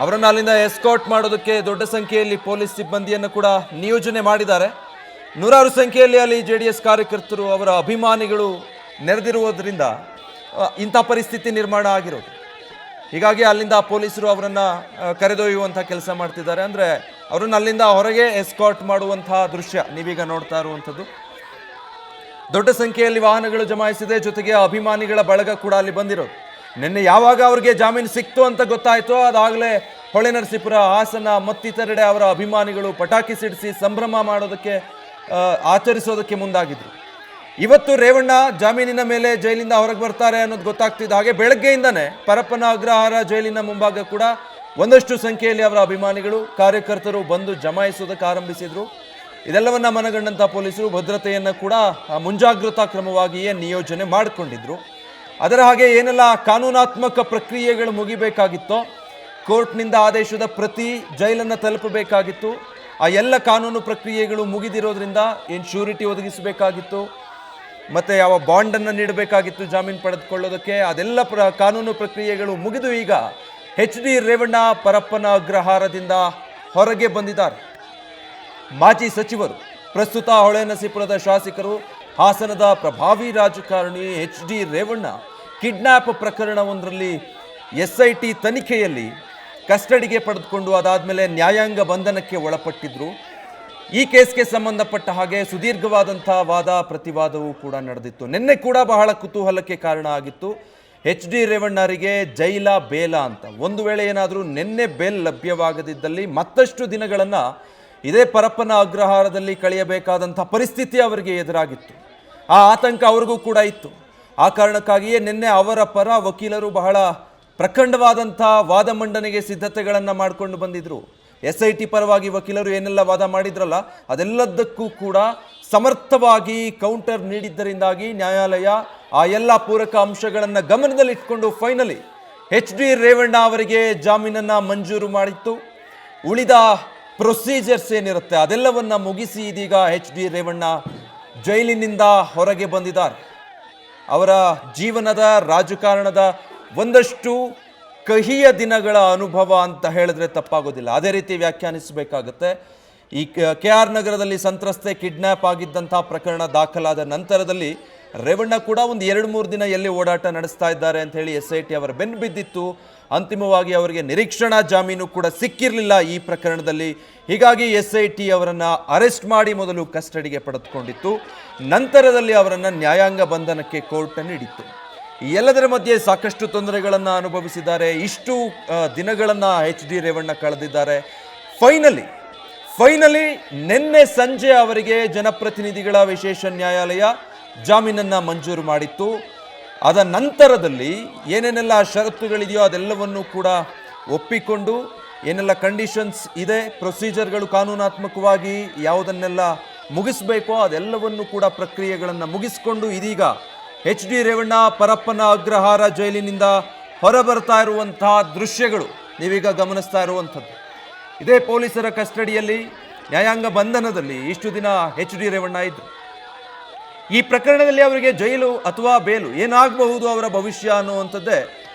ಅವರನ್ನು ಅಲ್ಲಿಂದ ಎಸ್ಕಾರ್ಟ್ ಮಾಡೋದಕ್ಕೆ ದೊಡ್ಡ ಸಂಖ್ಯೆಯಲ್ಲಿ ಪೊಲೀಸ್ ಸಿಬ್ಬಂದಿಯನ್ನು ಕೂಡ ನಿಯೋಜನೆ ಮಾಡಿದ್ದಾರೆ. ನೂರಾರು ಸಂಖ್ಯೆಯಲ್ಲಿ ಅಲ್ಲಿ JDS ಕಾರ್ಯಕರ್ತರು ಅವರ ಅಭಿಮಾನಿಗಳು ನೆರೆದಿರುವುದರಿಂದ ಇಂಥ ಪರಿಸ್ಥಿತಿ ನಿರ್ಮಾಣ ಆಗಿರೋದು. ಹೀಗಾಗಿ ಅಲ್ಲಿಂದ ಪೊಲೀಸರು ಅವರನ್ನು ಕರೆದೊಯ್ಯುವಂಥ ಕೆಲಸ ಮಾಡ್ತಿದ್ದಾರೆ. ಅಂದರೆ ಅವರನ್ನು ಅಲ್ಲಿಂದ ಹೊರಗೆ ಎಸ್ಕಾರ್ಟ್ ಮಾಡುವಂತಹ ದೃಶ್ಯ ನೀವೀಗ ನೋಡ್ತಾ ಇರುವಂಥದ್ದು. ದೊಡ್ಡ ಸಂಖ್ಯೆಯಲ್ಲಿ ವಾಹನಗಳು ಜಮಾಯಿಸಿದೆ, ಜೊತೆಗೆ ಅಭಿಮಾನಿಗಳ ಬಳಗ ಕೂಡ ಅಲ್ಲಿ ಬಂದಿರೋದು. ನಿನ್ನೆ ಯಾವಾಗ ಅವ್ರಿಗೆ ಜಾಮೀನು ಸಿಕ್ತು ಅಂತ ಗೊತ್ತಾಯಿತೋ ಅದಾಗಲೇ ಹೊಳೆನರಸೀಪುರ, ಹಾಸನ ಮತ್ತಿತರೆಡೆ ಅವರ ಅಭಿಮಾನಿಗಳು ಪಟಾಕಿ ಸಿಡಿಸಿ ಸಂಭ್ರಮ ಮಾಡೋದಕ್ಕೆ ಆಚರಿಸೋದಕ್ಕೆ ಮುಂದಾಗಿದ್ರು. ಇವತ್ತು ರೇವಣ್ಣ ಜಾಮೀನಿನ ಮೇಲೆ ಜೈಲಿಂದ ಹೊರಗೆ ಬರ್ತಾರೆ ಅನ್ನೋದು ಗೊತ್ತಾಗ್ತಿದ್ದ ಹಾಗೆ ಬೆಳಗ್ಗೆಯಿಂದನೇ ಪರಪ್ಪನ ಅಗ್ರಹಾರ ಜೈಲಿನ ಮುಂಭಾಗ ಕೂಡ ಒಂದಷ್ಟು ಸಂಖ್ಯೆಯಲ್ಲಿ ಅವರ ಅಭಿಮಾನಿಗಳು ಕಾರ್ಯಕರ್ತರು ಬಂದು ಜಮಾಯಿಸೋದಕ್ಕೆ ಆರಂಭಿಸಿದ್ರು. ಇದೆಲ್ಲವನ್ನ ಮನಗಂಡಂಥ ಪೊಲೀಸರು ಭದ್ರತೆಯನ್ನು ಕೂಡ ಮುಂಜಾಗ್ರತಾ ಕ್ರಮವಾಗಿಯೇ ನಿಯೋಜನೆ ಮಾಡಿಕೊಂಡಿದ್ರು. ಅದರ ಹಾಗೆ ಏನೆಲ್ಲ ಕಾನೂನಾತ್ಮಕ ಪ್ರಕ್ರಿಯೆಗಳು ಮುಗಿಬೇಕಾಗಿತ್ತೋ, ಕೋರ್ಟ್ನಿಂದ ಆದೇಶದ ಪ್ರತಿ ಜೈಲನ್ನು ತಲುಪಬೇಕಾಗಿತ್ತು, ಆ ಎಲ್ಲ ಕಾನೂನು ಪ್ರಕ್ರಿಯೆಗಳು ಮುಗಿದಿರೋದ್ರಿಂದ ಏನು ಶ್ಯೂರಿಟಿ ಒದಗಿಸಬೇಕಾಗಿತ್ತು, ಮತ್ತು ಯಾವ ಬಾಂಡನ್ನು ನೀಡಬೇಕಾಗಿತ್ತು ಜಾಮೀನು ಪಡೆದುಕೊಳ್ಳೋದಕ್ಕೆ, ಅದೆಲ್ಲ ಕಾನೂನು ಪ್ರಕ್ರಿಯೆಗಳು ಮುಗಿದು ಈಗ HD ರೇವಣ್ಣ ಪರಪ್ಪನ ಅಗ್ರಹಾರದಿಂದ ಹೊರಗೆ ಬಂದಿದ್ದಾರೆ. ಮಾಜಿ ಸಚಿವರು, ಪ್ರಸ್ತುತ ಹೊಳೆನರಸೀಪುರದ ಶಾಸಕರು, ಹಾಸನದ ಪ್ರಭಾವಿ ರಾಜಕಾರಣಿ HD ರೇವಣ್ಣ ಕಿಡ್ನ್ಯಾಪ್ ಪ್ರಕರಣವೊಂದರಲ್ಲಿ SIT ತನಿಖೆಯಲ್ಲಿ ಕಸ್ಟಡಿಗೆ ಪಡೆದುಕೊಂಡು ಅದಾದಮೇಲೆ ನ್ಯಾಯಾಂಗ ಬಂಧನಕ್ಕೆ ಒಳಪಟ್ಟಿದ್ರು. ಈ ಕೇಸ್ಗೆ ಸಂಬಂಧಪಟ್ಟ ಹಾಗೆ ಸುದೀರ್ಘವಾದಂಥ ವಾದ ಪ್ರತಿವಾದವೂ ಕೂಡ ನಡೆದಿತ್ತು. ನಿನ್ನೆ ಕೂಡ ಬಹಳ ಕುತೂಹಲಕ್ಕೆ ಕಾರಣ ಆಗಿತ್ತು. HD ರೇವಣ್ಣರಿಗೆ ಜೈಲ ಬೇಲ ಅಂತ. ಒಂದು ವೇಳೆ ಏನಾದರೂ ನಿನ್ನೆ ಬೇಲ್ ಲಭ್ಯವಾಗದಿದ್ದಲ್ಲಿ ಮತ್ತಷ್ಟು ದಿನಗಳನ್ನು ಇದೇ ಪರಪ್ಪನ ಅಗ್ರಹಾರದಲ್ಲಿ ಕಳೆಯಬೇಕಾದಂಥ ಪರಿಸ್ಥಿತಿ ಅವರಿಗೆ ಎದುರಾಗಿತ್ತು. ಆ ಆತಂಕ ಅವ್ರಿಗೂ ಕೂಡ ಇತ್ತು. ಆ ಕಾರಣಕ್ಕಾಗಿಯೇ ನಿನ್ನೆ ಅವರ ಪರ ವಕೀಲರು ಬಹಳ ಪ್ರಖಂಡವಾದಂಥ ವಾದ ಮಂಡನೆಗೆ ಸಿದ್ಧತೆಗಳನ್ನು ಮಾಡಿಕೊಂಡು ಬಂದಿದ್ರು. SIT ಪರವಾಗಿ ವಕೀಲರು ಏನೆಲ್ಲ ವಾದ ಮಾಡಿದ್ರಲ್ಲ ಅದೆಲ್ಲದಕ್ಕೂ ಕೂಡ ಸಮರ್ಥವಾಗಿ ಕೌಂಟರ್ ನೀಡಿದ್ದರಿಂದಾಗಿ ನ್ಯಾಯಾಲಯ ಆ ಎಲ್ಲ ಪೂರಕ ಅಂಶಗಳನ್ನು ಗಮನದಲ್ಲಿಟ್ಕೊಂಡು ಫೈನಲಿ HD ರೇವಣ್ಣ ಅವರಿಗೆ ಜಾಮೀನನ್ನು ಮಂಜೂರು ಮಾಡಿತ್ತು. ಉಳಿದ ಪ್ರೊಸೀಜರ್ಸ್ ಏನಿರುತ್ತೆ ಅದೆಲ್ಲವನ್ನ ಮುಗಿಸಿ ಇದೀಗ HD ರೇವಣ್ಣ ಜೈಲಿನಿಂದ ಹೊರಗೆ ಬಂದಿದ್ದಾರೆ. ಅವರ ಜೀವನದ ರಾಜಕಾರಣದ ಒಂದಷ್ಟು ಕಹಿಯ ದಿನಗಳ ಅನುಭವ ಅಂತ ಹೇಳಿದ್ರೆ ತಪ್ಪಾಗೋದಿಲ್ಲ, ಅದೇ ರೀತಿ ವ್ಯಾಖ್ಯಾನಿಸಬೇಕಾಗುತ್ತೆ. ಈ KR ನಗರದಲ್ಲಿ ಸಂತ್ರಸ್ತೆ ಕಿಡ್ನ್ಯಾಪ್ ಆಗಿದ್ದಂಥ ಪ್ರಕರಣ ದಾಖಲಾದ ನಂತರದಲ್ಲಿ ರೇವಣ್ಣ ಕೂಡ ಒಂದು 2-3 ದಿನ ಎಲ್ಲಿ ಓಡಾಟ ನಡೆಸ್ತಾ ಇದ್ದಾರೆ ಅಂತ ಹೇಳಿ SIT ಅವರ ಬೆನ್ನು ಬಿದ್ದಿತ್ತು. ಅಂತಿಮವಾಗಿ ಅವರಿಗೆ ನಿರೀಕ್ಷಣಾ ಜಾಮೀನು ಕೂಡ ಸಿಕ್ಕಿರಲಿಲ್ಲ ಈ ಪ್ರಕರಣದಲ್ಲಿ. ಹೀಗಾಗಿ SIT ಅವರನ್ನು ಅರೆಸ್ಟ್ ಮಾಡಿ ಮೊದಲು ಕಸ್ಟಡಿಗೆ ಪಡೆದುಕೊಂಡಿತ್ತು, ನಂತರದಲ್ಲಿ ಅವರನ್ನು ನ್ಯಾಯಾಂಗ ಬಂಧನಕ್ಕೆ ಕೋರ್ಟ್ ನೀಡಿತ್ತು. ಈ ಎಲ್ಲದರ ಮಧ್ಯೆ ಸಾಕಷ್ಟು ತೊಂದರೆಗಳನ್ನು ಅನುಭವಿಸಿದ್ದಾರೆ. ಇಷ್ಟು ದಿನಗಳನ್ನು HD ರೇವಣ್ಣ ಕಳೆದಿದ್ದಾರೆ. ಫೈನಲಿ ನಿನ್ನೆ ಸಂಜೆ ಅವರಿಗೆ ಜನಪ್ರತಿನಿಧಿಗಳ ವಿಶೇಷ ನ್ಯಾಯಾಲಯ ಜಾಮೀನನ್ನು ಮಂಜೂರು ಮಾಡಿತ್ತು. ಅದ ನಂತರದಲ್ಲಿ ಏನೇನೆಲ್ಲ ಷರತ್ತುಗಳಿದೆಯೋ ಅದೆಲ್ಲವನ್ನು ಕೂಡ ಒಪ್ಪಿಕೊಂಡು ಏನೆಲ್ಲ ಕಂಡೀಷನ್ಸ್ ಇದೆ, ಪ್ರೊಸೀಜರ್ಗಳು ಕಾನೂನಾತ್ಮಕವಾಗಿ ಯಾವುದನ್ನೆಲ್ಲ ಮುಗಿಸ್ಬೇಕೋ ಅದೆಲ್ಲವನ್ನು ಕೂಡ ಪ್ರಕ್ರಿಯೆಗಳನ್ನು ಮುಗಿಸ್ಕೊಂಡು ಇದೀಗ HD ರೇವಣ್ಣ ಪರಪ್ಪನ ಅಗ್ರಹಾರ ಜೈಲಿನಿಂದ ಹೊರಬರ್ತಾ ಇರುವಂತಹ ದೃಶ್ಯಗಳು ನೀವೀಗ ಗಮನಿಸ್ತಾ ಇರುವಂಥದ್ದು. ಇದೇ ಪೊಲೀಸರ ಕಸ್ಟಡಿಯಲ್ಲಿ ನ್ಯಾಯಾಂಗ ಬಂಧನದಲ್ಲಿ ಇಷ್ಟು ದಿನ HD ರೇವಣ್ಣ ಇದ್ರು. ಈ ಪ್ರಕರಣದಲ್ಲಿ ಅವರಿಗೆ ಜೈಲು ಅಥವಾ ಬೇಲು ಏನಾಗಬಹುದು ಅವರ ಭವಿಷ್ಯ ಅನ್ನುವಂಥದ್ದೇ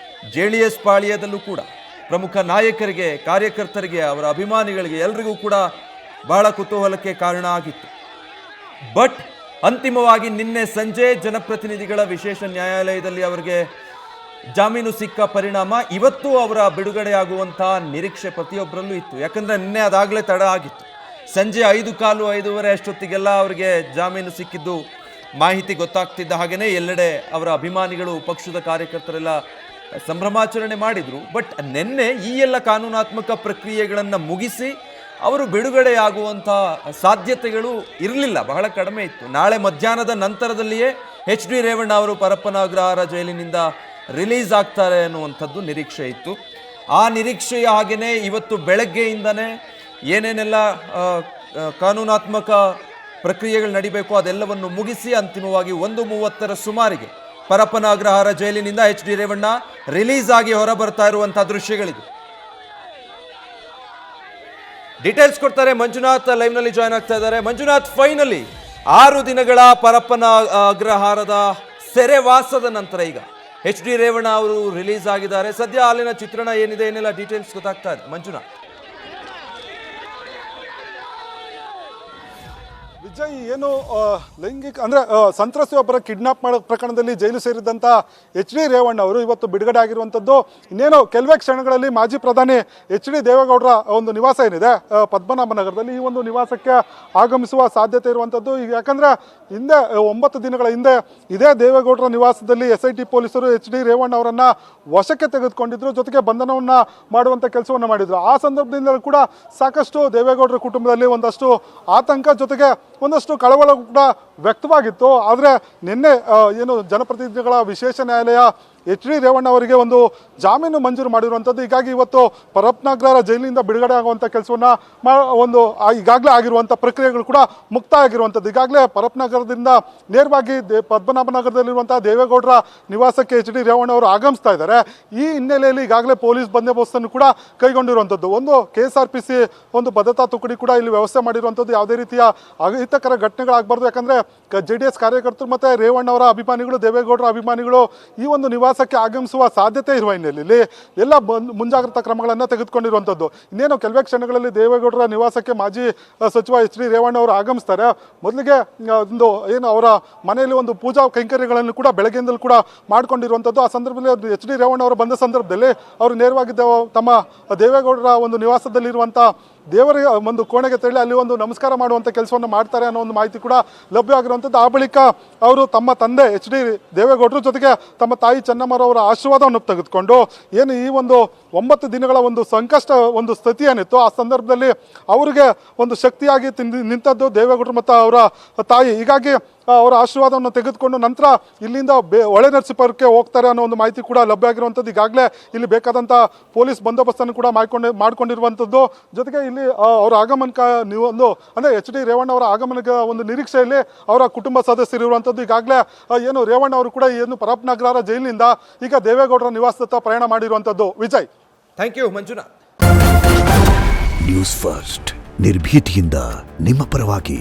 JDS ಪಾಳ್ಯದಲ್ಲೂ ಕೂಡ ಪ್ರಮುಖ ನಾಯಕರಿಗೆ, ಕಾರ್ಯಕರ್ತರಿಗೆ, ಅವರ ಅಭಿಮಾನಿಗಳಿಗೆ ಎಲ್ರಿಗೂ ಕೂಡ ಬಹಳ ಕುತೂಹಲಕ್ಕೆ ಕಾರಣ ಆಗಿತ್ತು. ಬಟ್ ಅಂತಿಮವಾಗಿ ನಿನ್ನೆ ಸಂಜೆ ಜನಪ್ರತಿನಿಧಿಗಳ ವಿಶೇಷ ನ್ಯಾಯಾಲಯದಲ್ಲಿ ಅವರಿಗೆ ಜಾಮೀನು ಸಿಕ್ಕ ಪರಿಣಾಮ ಇವತ್ತು ಅವರ ಬಿಡುಗಡೆಯಾಗುವಂಥ ನಿರೀಕ್ಷೆ ಪ್ರತಿಯೊಬ್ಬರಲ್ಲೂ ಇತ್ತು. ಯಾಕಂದರೆ ನಿನ್ನೆ ಅದಾಗಲೇ ತಡ ಆಗಿತ್ತು. ಸಂಜೆ 5:15, 5:30 ಅಷ್ಟೊತ್ತಿಗೆಲ್ಲ ಅವರಿಗೆ ಜಾಮೀನು ಸಿಕ್ಕಿದ್ದು ಮಾಹಿತಿ ಗೊತ್ತಾಗ್ತಿದ್ದ ಹಾಗೆಯೇ ಎಲ್ಲೆಡೆ ಅವರ ಅಭಿಮಾನಿಗಳು, ಪಕ್ಷದ ಕಾರ್ಯಕರ್ತರೆಲ್ಲ ಸಂಭ್ರಮಾಚರಣೆ ಮಾಡಿದರು. ಬಟ್ ನಿನ್ನೆ ಈ ಎಲ್ಲ ಕಾನೂನಾತ್ಮಕ ಪ್ರಕ್ರಿಯೆಗಳನ್ನು ಮುಗಿಸಿ ಅವರು ಬಿಡುಗಡೆಯಾಗುವಂಥ ಸಾಧ್ಯತೆಗಳು ಇರಲಿಲ್ಲ, ಬಹಳ ಕಡಿಮೆ ಇತ್ತು. ನಾಳೆ ಮಧ್ಯಾಹ್ನದ ನಂತರದಲ್ಲಿಯೇ HD ರೇವಣ್ಣ ಅವರು ಪರಪ್ಪನ ಅಗ್ರಹಾರ ಜೈಲಿನಿಂದ ರಿಲೀಸ್ ಆಗ್ತಾರೆ ಅನ್ನುವಂಥದ್ದು ನಿರೀಕ್ಷೆ ಇತ್ತು. ಆ ನಿರೀಕ್ಷೆಯ ಹಾಗೆಯೇ ಇವತ್ತು ಬೆಳಗ್ಗೆಯಿಂದನೇ ಏನೇನೆಲ್ಲ ಕಾನೂನಾತ್ಮಕ ಪ್ರಕ್ರಿಯೆಗಳು ನಡಿಬೇಕು ಅದೆಲ್ಲವನ್ನು ಮುಗಿಸಿ ಅಂತಿಮವಾಗಿ 1:30 ಸುಮಾರಿಗೆ ಪರಪ್ಪನ ಅಗ್ರಹಾರ ಜೈಲಿನಿಂದ HD ರೇವಣ್ಣ ರಿಲೀಸ್ ಆಗಿ ಹೊರಬರ್ತಾ ಇರುವಂಥ ದೃಶ್ಯಗಳಿದೆ. ಡೀಟೇಲ್ಸ್ ಕೊಡ್ತಾರೆ ಮಂಜುನಾಥ್, ಲೈವ್ನಲ್ಲಿ ಜಾಯ್ನ್ ಆಗ್ತಾ ಇದ್ದಾರೆ. ಮಂಜುನಾಥ್, ಫೈನಲಿ 6 ದಿನಗಳ ಪರಪ್ಪನ ಅಗ್ರಹಾರದ ಸೆರೆವಾಸದ ನಂತರ ಈಗ HD ರೇವಣ್ಣ ಅವರು ರಿಲೀಸ್ ಆಗಿದ್ದಾರೆ. ಸದ್ಯ ಅಲ್ಲಿನ ಚಿತ್ರಣ ಏನಿದೆ ಏನೆಲ್ಲ ಡೀಟೇಲ್ಸ್ ಗೊತ್ತಾಗ್ತಾ ಇದೆ. ಮಂಜುನಾಥ್. ವಿಜಯ್, ಏನು ಲೈಂಗಿಕ ಅಂದರೆ ಸಂತ್ರಸ್ತೆಯೊಬ್ಬರ ಕಿಡ್ನಾಪ್ ಮಾಡೋ ಪ್ರಕರಣದಲ್ಲಿ ಜೈಲು ಸೇರಿದಂಥ HD ರೇವಣ್ಣ ಅವರು ಇವತ್ತು ಬಿಡುಗಡೆ ಆಗಿರುವಂಥದ್ದು. ಇನ್ನೇನು ಕೆಲವೇ ಕ್ಷಣಗಳಲ್ಲಿ ಮಾಜಿ ಪ್ರಧಾನಿ HD ದೇವೇಗೌಡರ ಒಂದು ನಿವಾಸ ಏನಿದೆ ಪದ್ಮನಾಭನಗರದಲ್ಲಿ, ಈ ಒಂದು ನಿವಾಸಕ್ಕೆ ಆಗಮಿಸುವ ಸಾಧ್ಯತೆ ಇರುವಂಥದ್ದು. ಯಾಕಂದರೆ ಹಿಂದೆ 9 ದಿನಗಳ ಹಿಂದೆ ಇದೇ ದೇವೇಗೌಡರ ನಿವಾಸದಲ್ಲಿ SIT ಪೊಲೀಸರು HD ರೇವಣ್ಣ ಅವರನ್ನು ವಶಕ್ಕೆ ತೆಗೆದುಕೊಂಡಿದ್ರು, ಜೊತೆಗೆ ಬಂಧನವನ್ನು ಮಾಡುವಂಥ ಕೆಲಸವನ್ನು ಮಾಡಿದರು. ಆ ಸಂದರ್ಭದಿಂದ ಕೂಡ ಸಾಕಷ್ಟು ದೇವೇಗೌಡರ ಕುಟುಂಬದಲ್ಲಿ ಒಂದಷ್ಟು ಆತಂಕ, ಜೊತೆಗೆ ಒಂದಷ್ಟು ಕಳವಳ ಕೂಡ ವ್ಯಕ್ತವಾಗಿತ್ತು. ಆದರೆ ನಿನ್ನೆ ಏನು ಜನಪ್ರತಿನಿಧಿಗಳ ವಿಶೇಷ ನ್ಯಾಯಾಲಯ HD ರೇವಣ್ಣ ಅವರಿಗೆ ಒಂದು ಜಾಮೀನು ಮಂಜೂರು ಮಾಡಿರುವಂಥದ್ದು. ಹೀಗಾಗಿ ಇವತ್ತು ಪರಪ್ನಗರ ಜೈಲಿನಿಂದ ಬಿಡುಗಡೆ ಆಗುವಂಥ ಕೆಲಸವನ್ನು ಒಂದು ಈಗಾಗಲೇ ಆಗಿರುವಂಥ ಪ್ರಕ್ರಿಯೆಗಳು ಕೂಡ ಮುಕ್ತಾಯ ಆಗಿರುವಂಥದ್ದು. ಈಗಾಗಲೇ ಪರಪ್ನಗರದಿಂದ ನೇರವಾಗಿ ಪದ್ಮನಾಭನಗರದಲ್ಲಿರುವಂಥ ದೇವೇಗೌಡರ ನಿವಾಸಕ್ಕೆ HD ರೇವಣ್ಣ ಅವರು ಆಗಮಿಸ್ತಾ ಇದ್ದಾರೆ. ಈ ಹಿನ್ನೆಲೆಯಲ್ಲಿ ಈಗಾಗಲೇ ಪೊಲೀಸ್ ಬಂದೋಬಸ್ತನ್ನು ಕೂಡ ಕೈಗೊಂಡಿರುವಂಥದ್ದು. ಒಂದು KSRPC ಒಂದು ಭದ್ರತಾ ತುಕಡಿ ಕೂಡ ಇಲ್ಲಿ ವ್ಯವಸ್ಥೆ ಮಾಡಿರುವಂಥದ್ದು. ಯಾವುದೇ ರೀತಿಯ ಅಹಿತಕರ ಘಟನೆಗಳಾಗಬಾರ್ದು. ಯಾಕಂದರೆ JDS ಕಾರ್ಯಕರ್ತರು ಮತ್ತು ರೇವಣ್ಣ ಅವರ ಅಭಿಮಾನಿಗಳು, ದೇವೇಗೌಡರ ಅಭಿಮಾನಿಗಳು ಈ ಒಂದು ನಿವಾಸಕ್ಕೆ ಆಗಮಿಸುವ ಸಾಧ್ಯತೆ ಇರುವ ಹಿನ್ನೆಲೆಯಲ್ಲಿ ಎಲ್ಲ ಮುಂಜಾಗ್ರತಾ ಕ್ರಮಗಳನ್ನು ತೆಗೆದುಕೊಂಡಿರುವಂಥದ್ದು. ಇನ್ನೇನು ಕೆಲವೇ ಕ್ಷಣಗಳಲ್ಲಿ ದೇವೇಗೌಡರ ನಿವಾಸಕ್ಕೆ ಮಾಜಿ ಸಚಿವ HD ರೇವಣ್ಣ ಅವರು ಆಗಮಿಸ್ತಾರೆ. ಮೊದಲಿಗೆ ಒಂದು ಏನು ಅವರ ಮನೆಯಲ್ಲಿ ಒಂದು ಪೂಜಾ ಕೈಂಕರ್ಯಗಳನ್ನು ಕೂಡ ಬೆಳಗ್ಗೆಯಿಂದಲೂ ಕೂಡ ಮಾಡಿಕೊಂಡಿರುವಂಥದ್ದು. ಆ ಸಂದರ್ಭದಲ್ಲಿ HD ರೇವಣ್ಣ ಅವರು ಬಂದ ಸಂದರ್ಭದಲ್ಲಿ ಅವರು ನೇರವಾಗಿ ತಮ್ಮ ದೇವೇಗೌಡರ ಒಂದು ನಿವಾಸದಲ್ಲಿರುವಂಥ ದೇವರ ಒಂದು ಕೋಣೆಗೆ ತೆರಳಿ ಅಲ್ಲಿ ಒಂದು ನಮಸ್ಕಾರ ಮಾಡುವಂಥ ಕೆಲಸವನ್ನು ಮಾಡ್ತಾರೆ ಅನ್ನೋ ಒಂದು ಮಾಹಿತಿ ಕೂಡ ಲಭ್ಯವಾಗಿರುವಂಥದ್ದು. ಆ ಬಳಿಕ ಅವರು ತಮ್ಮ ತಂದೆ HD ದೇವೇಗೌಡರ ಜೊತೆಗೆ ತಮ್ಮ ತಾಯಿ ಚೆನ್ನಮ್ಮರವರ ಆಶೀರ್ವಾದವನ್ನು ತೆಗೆದುಕೊಂಡು ಏನು ಈ ಒಂದು 9 ದಿನಗಳ ಒಂದು ಸಂಕಷ್ಟ ಒಂದು ಸ್ಥಿತಿ ಏನಿತ್ತು, ಆ ಸಂದರ್ಭದಲ್ಲಿ ಅವರಿಗೆ ಒಂದು ಶಕ್ತಿಯಾಗಿ ನಿಂತದ್ದು ದೇವೇಗೌಡರು ಮತ್ತು ಅವರ ತಾಯಿ. ಹೀಗಾಗಿ ಅವರ ಆಶೀರ್ವಾದವನ್ನು ತೆಗೆದುಕೊಂಡು ನಂತರ ಇಲ್ಲಿಂದ ಹೊಳೆನರಸೀಪುರಕ್ಕೆ ಹೋಗ್ತಾರೆ ಅನ್ನೋ ಒಂದು ಮಾಹಿತಿ ಕೂಡ ಲಭ್ಯ ಆಗಿರುವಂಥದ್ದು. ಈಗಾಗಲೇ ಇಲ್ಲಿ ಬೇಕಾದಂಥ ಪೊಲೀಸ್ ಬಂದೋಬಸ್ತನ್ನು ಕೂಡ ಮಾಡ್ಕೊಂಡಿರುವಂಥದ್ದು. ಜೊತೆಗೆ ಇಲ್ಲಿ ಅವರ ಆಗಮನಕ್ಕೆ ನೀವು ಒಂದು ಅಂದರೆ HD ರೇವಣ್ಣ ಅವರ ಆಗಮನಕ್ಕೆ ಒಂದು ನಿರೀಕ್ಷೆಯಲ್ಲಿ ಅವರ ಕುಟುಂಬ ಸದಸ್ಯರು ಇರುವಂಥದ್ದು. ಈಗಾಗಲೇ ಏನು ರೇವಣ್ಣ ಅವರು ಕೂಡ ಏನು ಪರಪ್ನಗರ ಜೈಲಿನಿಂದ ಈಗ ದೇವೇಗೌಡರ ನಿವಾಸದತ್ತ ಪ್ರಯಾಣ ಮಾಡಿರುವಂಥದ್ದು. Vijay, thank you Manjunath. News First ನಿರ್ಭೀತಿಯಿಂದ ನಿಮ್ಮ ಪರವಾಗಿ.